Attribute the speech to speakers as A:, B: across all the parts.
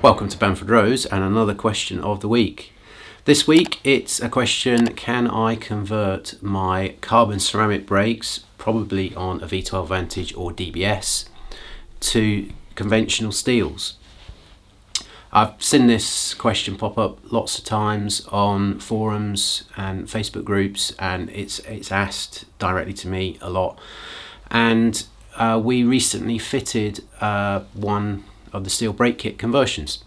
A: Welcome to Bamfordrose and another question of the week. This week it's a question: can I convert my carbon ceramic brakes, probably on a V12 Vantage or DBS, to conventional steels? I've seen this question pop up lots of times on forums and Facebook groups, and it's asked directly to me a lot. And we recently fitted one of the steel brake kit conversions.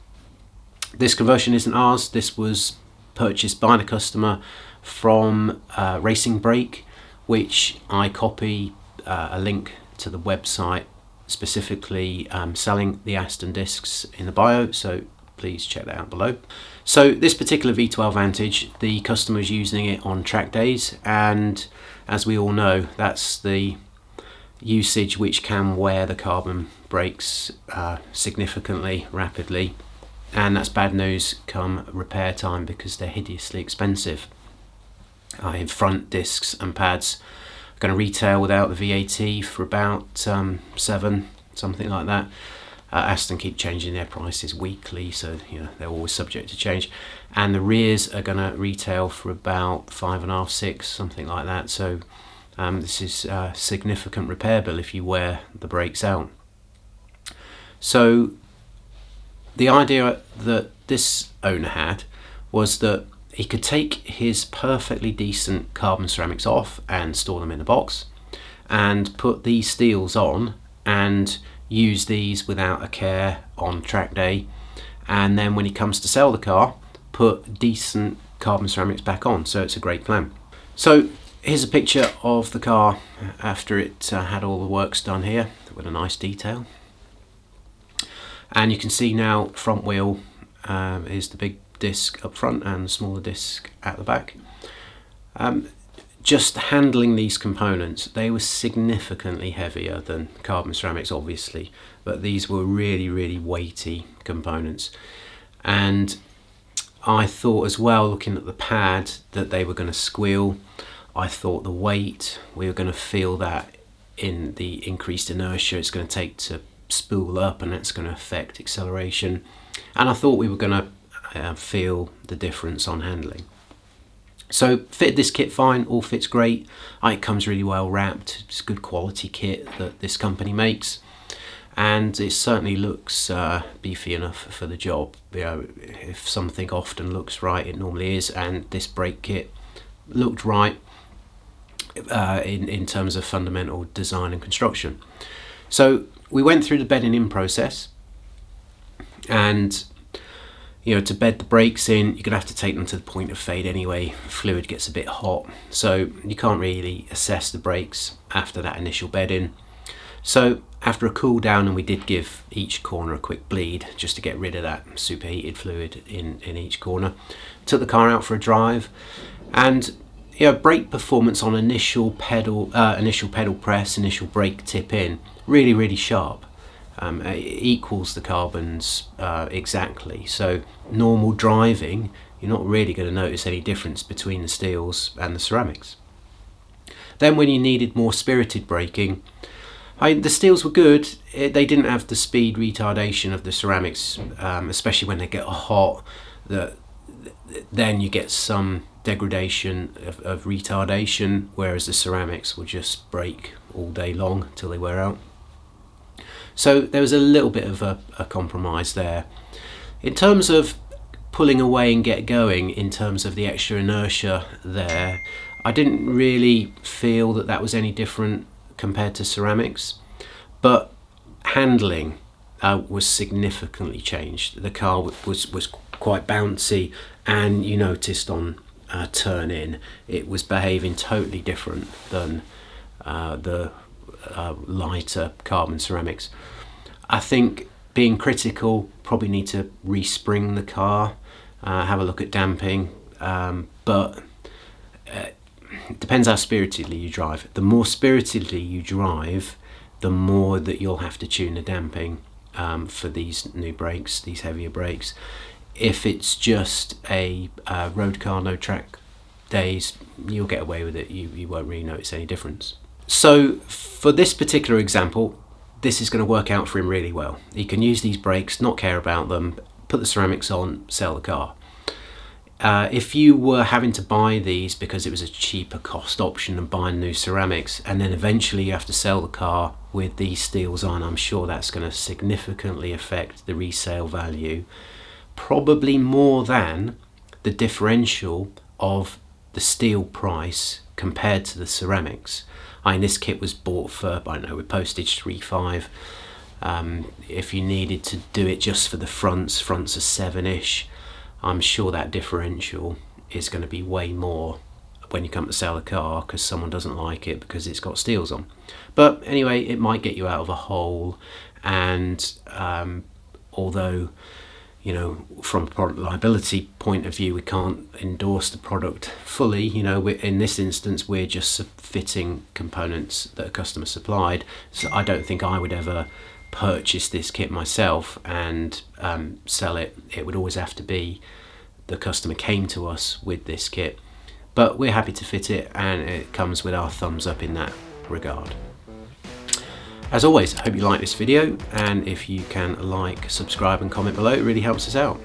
A: This conversion isn't ours. This was purchased by the customer from Racing Brake, which I copy a link to the website specifically selling the Aston discs in the bio, so please check that out below. So this particular V12 Vantage, the customer is using it on track days, and as we all know, that's the usage which can wear the carbon brakes significantly rapidly, and that's bad news come repair time because they're hideously expensive. In front discs and pads are going to retail without the VAT for about £7, something like that. Aston keep changing their prices weekly, so they're always subject to change. And the rears are going to retail for about £5.5, £6, something like that. So this is a significant repair bill if you wear the brakes out. So the idea that this owner had was that he could take his perfectly decent carbon ceramics off and store them in a box, and put these steels on and use these without a care on track day, and then when he comes to sell the car, put decent carbon ceramics back on. So it's a great plan. So here's a picture of the car after it had all the works done here, with a nice detail. And you can see now front wheel is the big disc up front and the smaller disc at the back. Just handling these components, they were significantly heavier than carbon ceramics obviously, but these were really weighty components. And I thought as well, looking at the pad, that they were going to squeal. I thought the weight, we were going to feel that in the increased inertia it's going to take to spool up, and that's going to affect acceleration. And I thought we were going to feel the difference on handling. So fitted this kit fine, all fits great. It comes really well wrapped. It's a good quality kit that this company makes, and it certainly looks beefy enough for the job. If something often looks right, it normally is, and this brake kit looked right in terms of fundamental design and construction. So we went through the bedding in process, and to bed the brakes in, you're going to have to take them to the point of fade anyway. Fluid gets a bit hot, so you can't really assess the brakes after that initial bed in. So after a cool down, and we did give each corner a quick bleed just to get rid of that superheated fluid in each corner, took the car out for a drive, and brake performance on initial pedal press, initial brake tip in, really sharp. It equals the carbons exactly. So normal driving, you're not really going to notice any difference between the steels and the ceramics. Then when you needed more spirited braking, the steels were good. They didn't have the speed retardation of the ceramics, especially when they get hot. Then you get some degradation of retardation, whereas the ceramics will just brake all day long till they wear out. So there was a little bit of a compromise there. In terms of pulling away and get going, in terms of the extra inertia there, I didn't really feel that was any different compared to ceramics, but handling was significantly changed. The car was quite bouncy, and you noticed on turn in it was behaving totally different than the lighter carbon ceramics. I think, being critical, probably need to respring the car, have a look at damping, but it depends how spiritedly you drive. The more spiritedly you drive, the more that you'll have to tune the damping for these new brakes, these heavier brakes. If it's just a road car, no track days, you'll get away with it. You won't really notice any difference. So for this particular example, this is going to work out for him really well. He can use these brakes, not care about them, put the ceramics on, sell the car. If you were having to buy these because it was a cheaper cost option than buying new ceramics, and then eventually you have to sell the car with these steels on, I'm sure that's going to significantly affect the resale value, probably more than the differential of the steel price compared to the ceramics. This kit was bought for, I don't know, with postage £3.5. If you needed to do it just for the fronts are 7-ish. I'm sure that differential is going to be way more when you come to sell a car because someone doesn't like it because it's got steels on. But anyway, it might get you out of a hole, and although, you know, from a product liability point of view, we can't endorse the product fully. You know, in this instance, we're just fitting components that a customer supplied. So I don't think I would ever purchase this kit myself and sell it. It would always have to be the customer came to us with this kit. But we're happy to fit it, and it comes with our thumbs up in that regard. As always, I hope you like this video, and if you can like, subscribe and comment below, it really helps us out.